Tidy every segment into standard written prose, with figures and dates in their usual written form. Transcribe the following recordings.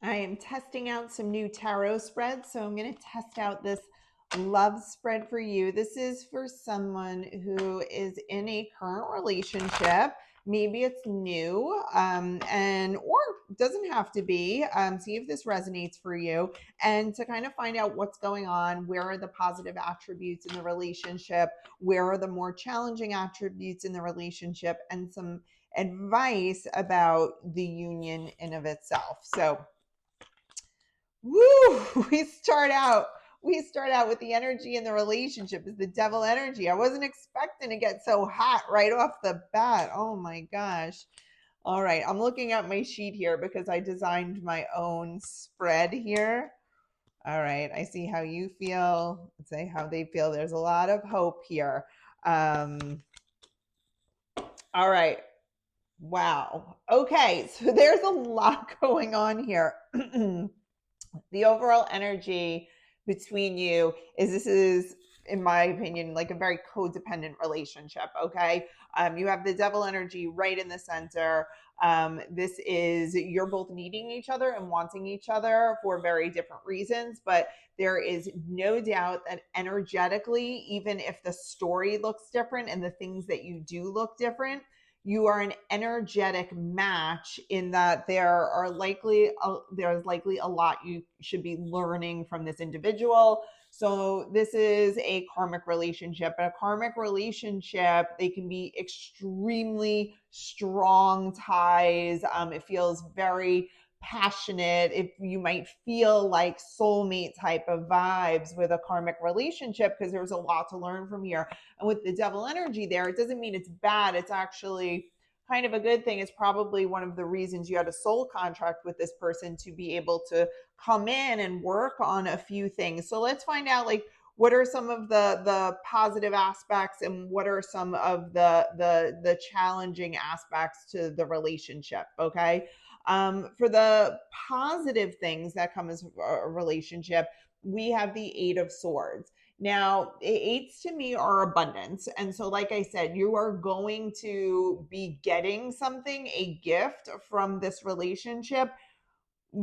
I am testing out some new tarot spreads. So I'm going to test out this love spread for you. This is for someone who is in a current relationship. Maybe it's new, and or doesn't have to be. See if this resonates for you, and to kind of find out what's going on. Where are the positive attributes in the relationship? Where are the more challenging attributes in the relationship? And some advice about the union in of itself. So woo, we start out with the energy in the relationship is the devil energy. I wasn't expecting to get so hot right off the bat. Oh my gosh. All right, I'm looking at my sheet here because I designed my own spread here. All right, I see how you feel, say how they feel. There's a lot of hope here. All right. Wow. Okay, so there's a lot going on here. The overall energy between you is this is, in my opinion, like a very codependent relationship. Okay. You have the devil energy right in the center. This is you're both needing each other and wanting each other for very different reasons, but there is no doubt that energetically, even if the story looks different and the things that you do look different, you are an energetic match in that there's likely a lot you should be learning from this individual. So this is a karmic relationship. A karmic relationship, they can be extremely strong ties. It feels very passionate. If you might feel like soulmate type of vibes with a karmic relationship, because there's a lot to learn from here. And with the devil energy there, it doesn't mean it's bad. It's actually kind of a good thing. It's probably one of the reasons you had a soul contract with this person, to be able to come in and work on a few things. So let's find out, like, what are some of the positive aspects and what are some of the challenging aspects to the relationship. Okay. For the positive things that come as a relationship, we have the Eight of Swords. Now, eights to me are abundance. And so, like I said, you are going to be getting something, a gift from this relationship.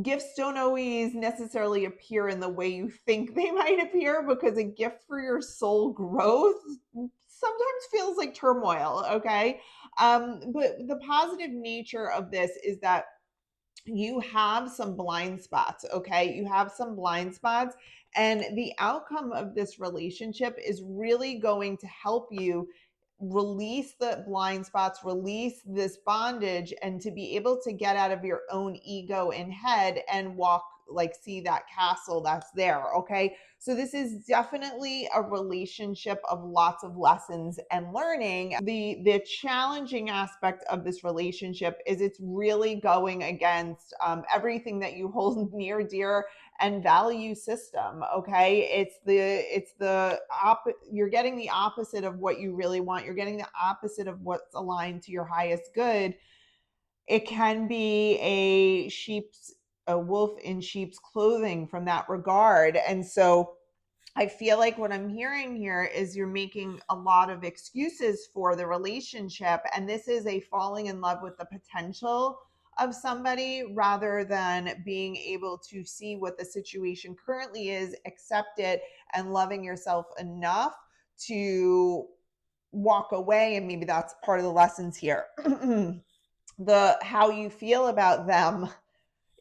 Gifts don't always necessarily appear in the way you think they might appear, because a gift for your soul growth sometimes feels like turmoil. Okay. But the positive nature of this is that you have some blind spots. Okay. You have some blind spots, and the outcome of this relationship is really going to help you release the blind spots, release this bondage, and to be able to get out of your own ego and head and walk, like, see that castle that's there. Okay. So this is definitely a relationship of lots of lessons and learning. The challenging aspect of this relationship is it's really going against everything that you hold near, dear, and value system. Okay. You're getting the opposite of what you really want. You're getting the opposite of what's aligned to your highest good. It can be a wolf in sheep's clothing from that regard. And so I feel like what I'm hearing here is you're making a lot of excuses for the relationship. And this is a falling in love with the potential of somebody, rather than being able to see what the situation currently is, accept it, and loving yourself enough to walk away. And maybe that's part of the lessons here. The how you feel about them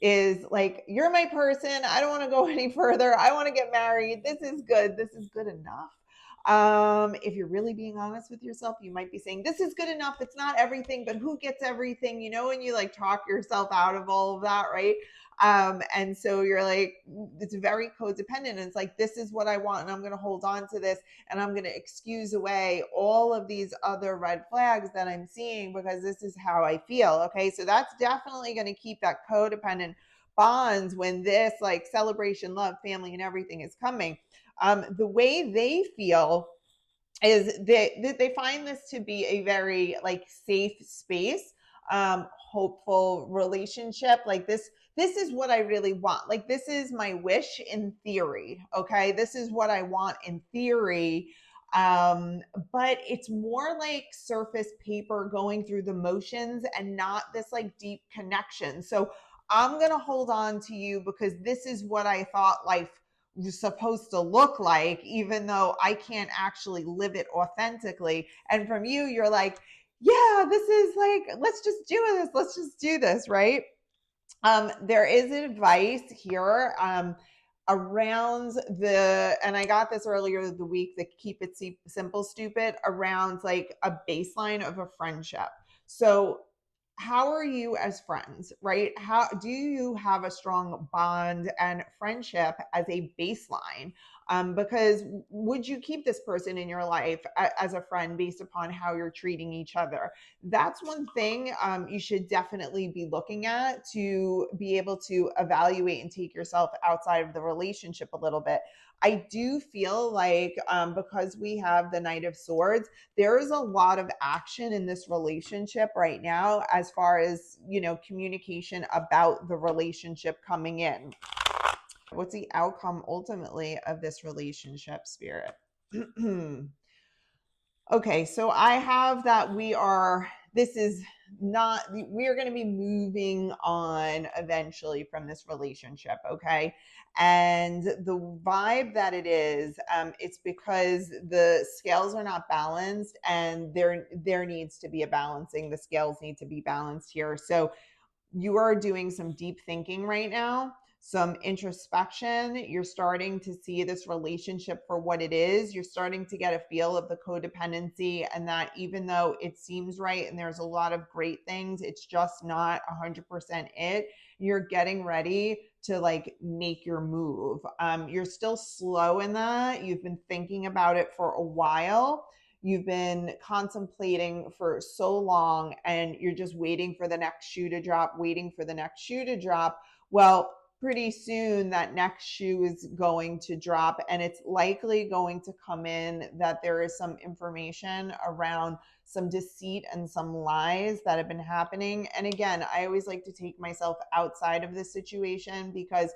is like, you're my person. I don't want to go any further. I want to get married. This is good. This is good enough. If you're really being honest with yourself, you might be saying, this is good enough. It's not everything, but who gets everything? And you like talk yourself out of all of that, right? And so you're like, it's very codependent. And it's like, this is what I want, and I'm going to hold on to this, and I'm going to excuse away all of these other red flags that I'm seeing because this is how I feel. Okay. So that's definitely going to keep that codependent bonds when this, like, celebration, love, family, and everything is coming. The way they feel is they find this to be a very, like, safe space, hopeful relationship. Like, this is what I really want. Like, this is my wish in theory. Okay. This is what I want in theory. But it's more like surface paper going through the motions and not this, like, deep connection. So I'm going to hold on to you because this is what I thought life was supposed to look like, even though I can't actually live it authentically. And from you, you're like, yeah, this is like, let's just do this. Let's just do this, right? There is advice here around and I got this earlier the week, the keep it simple, stupid, around like a baseline of a friendship. So how are you as friends, right? How do you have a strong bond and friendship as a baseline? Because would you keep this person in your life as a friend based upon how you're treating each other? That's one thing you should definitely be looking at to be able to evaluate and take yourself outside of the relationship a little bit. I do feel like because we have the Knight of Swords, there is a lot of action in this relationship right now as far as, communication about the relationship coming in. What's the outcome ultimately of this relationship, Spirit? Okay, so I have that we are going to be moving on eventually from this relationship, okay? And the vibe that it is, it's because the scales are not balanced, and there needs to be a balancing. The scales need to be balanced here. So you are doing some deep thinking right now, some introspection. You're starting to see this relationship for what it is. You're starting to get a feel of the codependency, and that even though it seems right and there's a lot of great things, it's just not 100% it. You're getting ready to like make your move. You're still slow in that. You've been thinking about it for a while. You've been contemplating for so long, and you're just waiting for the next shoe to drop, waiting for the next shoe to drop. Well, pretty soon that next shoe is going to drop, and it's likely going to come in that there is some information around some deceit and some lies that have been happening. And again, I always like to take myself outside of this situation because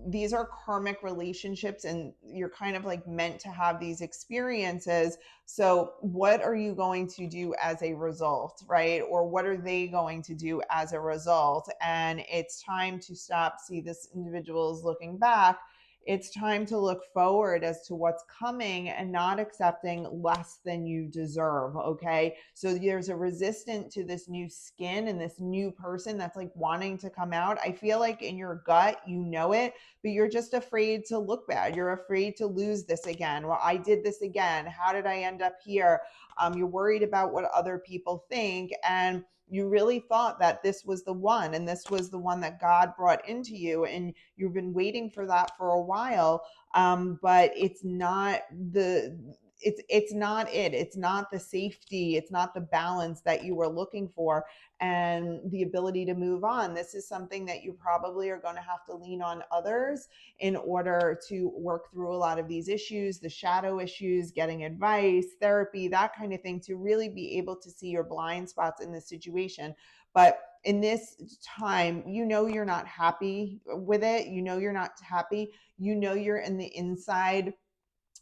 these are karmic relationships, and you're kind of like meant to have these experiences. So what are you going to do as a result, right? Or what are they going to do as a result? And it's time to stop. See, this individual is looking back. It's time to look forward as to what's coming and not accepting less than you deserve. Okay. So there's a resistance to this new skin and this new person that's like wanting to come out. I feel like in your gut, you know it, but you're just afraid to look bad. You're afraid to lose this again. Well, I did this again. How did I end up here? You're worried about what other people think. And you really thought that this was the one, and this was the one that God brought into you, and you've been waiting for that for a while. But it's not it's not it. It's not the safety. It's not the balance that you were looking for and the ability to move on. This is something that you probably are going to have to lean on others in order to work through a lot of these issues, the shadow issues, getting advice, therapy, that kind of thing, to really be able to see your blind spots in this situation. But in this time, you're not happy with it. You're not happy. You're in the inside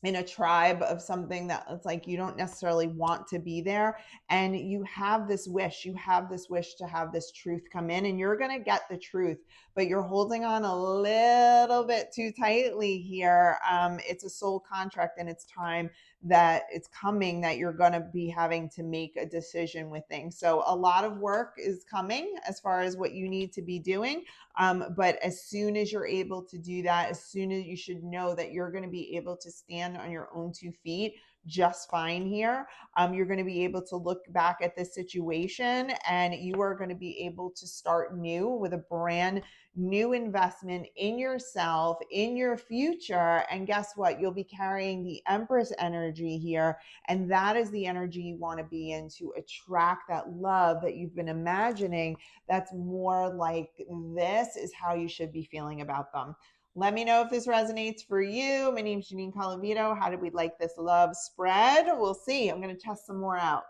in a tribe of something that it's like you don't necessarily want to be there, and you have this wish to have this truth come in, and you're going to get the truth, but you're holding on a little bit too tightly here. It's a soul contract, and it's time that it's coming that you're going to be having to make a decision with things. So a lot of work is coming as far as what you need to be doing. But as soon as you're able to do that, as soon as you should know that you're going to be able to stand on your own 2 feet just fine here. You're going to be able to look back at this situation, and you are going to be able to start new with a brand new investment in yourself, in your future. And guess what? You'll be carrying the Empress energy here. And that is the energy you want to be in to attract that love that you've been imagining. That's more like this is how you should be feeling about them. Let me know if this resonates for you. My name is Janine Colavito. How did we like this love spread? We'll see. I'm going to test some more out.